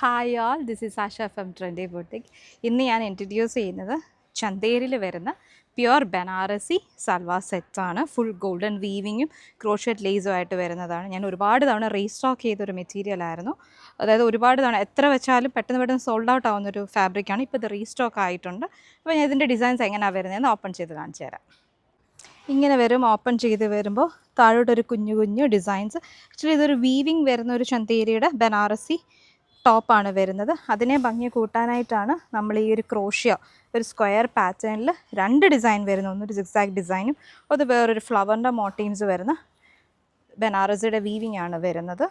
Hi all, this is Asha from trendy boutique. ഇന്ന് ഞാൻ introduce ചെയ്യുന്നത് ചന്തേരിയിൽ വരുന്ന പ്യുവർ ബനാറസി സൽവാർ സെറ്റാണ്. ഫുൾ ഗോൾഡൻ വീവിങ്ങും ക്രോഷറ്റ് ലേസും ആയിട്ട് വരുന്നതാണ്. ഞാൻ ഒരുപാട് തവണ റീസ്റ്റോക്ക് ചെയ്തൊരു മെറ്റീരിയൽ ആയിരുന്നു. അതായത് ഒരുപാട് തവണ എത്ര വെച്ചാലും പെട്ടെന്ന് സോൾഡ് ഔട്ട് ആവുന്നൊരു ഫാബ്രിക്കാണ്. ഇപ്പോൾ ഇത് റീസ്റ്റോക്ക് ആയിട്ടുണ്ട്. അപ്പോൾ ഞാൻ ഇതിൻ്റെ ഡിസൈൻസ് എങ്ങനെയാണ് വരുന്നതെന്ന് ഓപ്പൺ ചെയ്ത് കാണിച്ചു തരാം. ഇങ്ങനെ വരും. ഓപ്പൺ ചെയ്ത് വരുമ്പോൾ താഴോട്ടൊരു കുഞ്ഞു കുഞ്ഞു ഡിസൈൻസ്. ആക്ച്വലി ഇതൊരു വീവിങ് വരുന്ന ഒരു ചന്തേരിയുടെ ബനാറസി ടോപ്പാണ് വരുന്നത്. അതിനെ ഭംഗി കൂട്ടാനായിട്ടാണ് നമ്മൾ ഈ ഒരു ക്രോഷ്യ ഒരു സ്ക്വയർ പാറ്റേണിൽ രണ്ട് ഡിസൈൻ വരുന്നു. ഒന്നൊരു സിക്സാക് ഡിസൈനും അത് വേറൊരു ഫ്ലവറിൻ്റെ മോട്ടീവ്സ് വരുന്ന ബനാറസിയുടെ വീവിങ് ആണ് വരുന്നത്.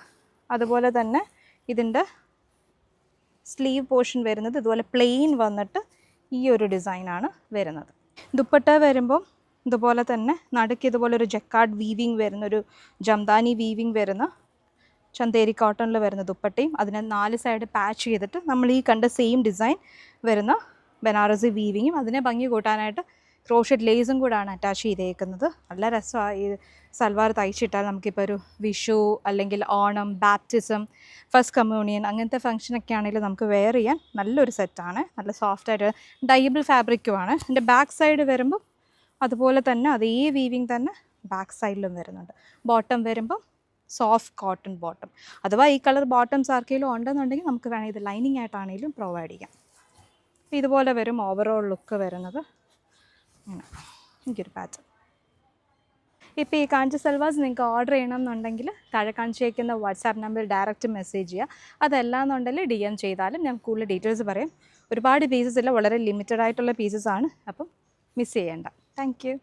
അതുപോലെ തന്നെ ഇതിൻ്റെ സ്ലീവ് പോർഷൻ വരുന്നത് ഇതുപോലെ പ്ലെയിൻ വന്നിട്ട് ഈ ഒരു ഡിസൈനാണ് വരുന്നത്. ദുപ്പട്ട വരുമ്പം ഇതുപോലെ തന്നെ നടുക്ക് ഇതുപോലെ ഒരു ജക്കാർഡ് വീവിങ് വരുന്നൊരു ജംദാനി വീവിങ് വരുന്ന ചന്തേരി കോട്ടണിൽ വരുന്ന ദുപ്പട്ടയും അതിനെ 4 സൈഡ് പാച്ച് ചെയ്തിട്ട് നമ്മൾ ഈ കണ്ട സെയിം ഡിസൈൻ വരുന്ന ബനാറസി വീവിങ്ങും അതിനെ ഭംഗി കൂട്ടാനായിട്ട് ക്രോഷറ്റ് ലേസും കൂടാണ് അറ്റാച്ച് ചെയ്തേക്കുന്നത്. നല്ല രസമാണ് ഈ സൽവാർ തയ്ച്ചിട്ടാൽ. നമുക്കിപ്പോൾ ഒരു വിഷു അല്ലെങ്കിൽ ഓണം, ബാപ്റ്റിസം, ഫസ്റ്റ് കമ്മ്യൂണിയൻ അങ്ങനത്തെ ഫംഗ്ഷനൊക്കെ ആണെങ്കിലും നമുക്ക് വെയർ ചെയ്യാൻ നല്ലൊരു സെറ്റാണ്. നല്ല സോഫ്റ്റായിട്ട് ഡൈബിൾ ഫാബ്രിക്കുമാണ്. ഇതിൻ്റെ ബാക്ക് സൈഡ് വരുമ്പോൾ അതുപോലെ തന്നെ അതേ വീവിങ് തന്നെ ബാക്ക് സൈഡിലും വരുന്നുണ്ട്. ബോട്ടം വരുമ്പം സോഫ്റ്റ് കോട്ടൺ ബോട്ടം. അഥവാ ഈ കളർ ബോട്ടംസ് ആർക്കെങ്കിലും ഉണ്ടെന്നുണ്ടെങ്കിൽ നമുക്ക് വേണമെങ്കിൽ ഇത് ലൈനിങ് ആയിട്ടാണെങ്കിലും പ്രൊവൈഡ് ചെയ്യാം. ഇതുപോലെ വരും ഓവറോൾ ലുക്ക് വരുന്നത്. എനിക്കൊരു പാറ്റേൺ. ഇപ്പോൾ ഈ കാഞ്ചി സൽവാസ് നിങ്ങൾക്ക് ഓർഡർ ചെയ്യണമെന്നുണ്ടെങ്കിൽ താഴെ കാണിച്ചേക്കുന്ന വാട്സാപ്പ് നമ്പറിൽ ഡയറക്റ്റ് മെസ്സേജ് ചെയ്യുക. അതല്ലാന്നുണ്ടെങ്കിൽ DM ചെയ്താലും ഞാൻ കൂടുതൽ ഡീറ്റെയിൽസ് പറയാം. ഒരുപാട് പീസസ് ഇല്ല, വളരെ ലിമിറ്റഡ് ആയിട്ടുള്ള പീസസ് ആണ്. അപ്പം മിസ് ചെയ്യേണ്ട. Thank you.